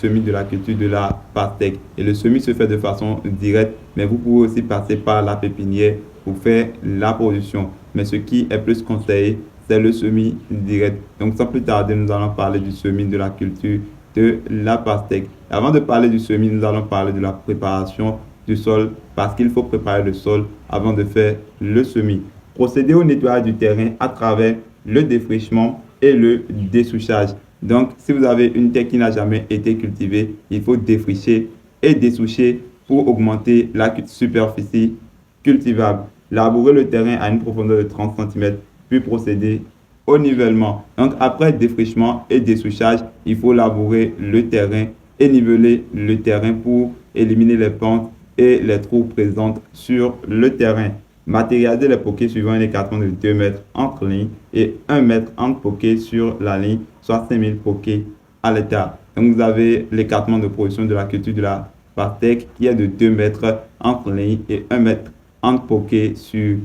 semis de la culture de la pastèque. Et le semis se fait de façon directe, mais vous pouvez aussi passer par la pépinière pour faire la production. Mais ce qui est plus conseillé, c'est le semis direct. Donc sans plus tarder, nous allons parler du semis de la culture de la pastèque. Avant de parler du semis, nous allons parler de la préparation du sol parce qu'il faut préparer le sol avant de faire le semis. Procéder au nettoyage du terrain à travers le défrichement et le dessouchage. Donc, si vous avez une terre qui n'a jamais été cultivée, il faut défricher et dessoucher pour augmenter la superficie cultivable. Labourer le terrain à une profondeur de 30 cm, puis procéder au nivellement. Donc, après défrichement et dessouchage, il faut labourer le terrain et niveler le terrain pour éliminer les pentes et les trous présents sur le terrain. Matérialiser les pokés suivant un écartement de 2 mètres entre lignes et 1 mètre entre pokés sur la ligne, soit 5000 pokés à l'hectare. Donc, vous avez l'écartement de production de la culture de la pastèque qui est de 2 mètres entre lignes et 1 mètre entre pokés sur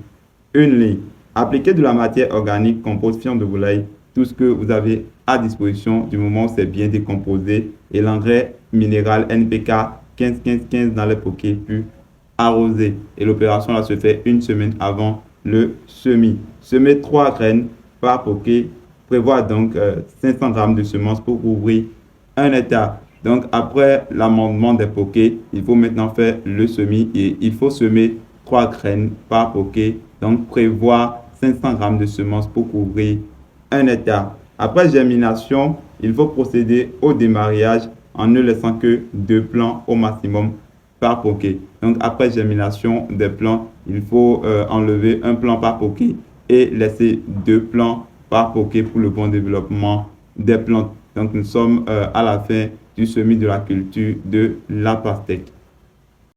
une ligne. Appliquez de la matière organique, compost, fion de volaille, tout ce que vous avez à disposition du moment où c'est bien décomposé, et l'engrais minéral NPK 15-15-15 dans les pokés, puis arroser. Et l'opération là se fait une semaine avant le semis. Semer 3 graines par poké. Prévoir donc 500 g de semences pour couvrir un hectare. Donc après l'amendement des pokés, il faut maintenant faire le semis et il faut semer 3 graines par poké. Donc prévoir 500 g de semences pour couvrir un hectare. Après germination, il faut procéder au démarrage en ne laissant que 2 plants au maximum par poké. Donc après germination des plants, il faut enlever un plant par poké et laisser 2 plants par poké pour le bon développement des plantes. Donc nous sommes à la fin du semis de la culture de la pastèque.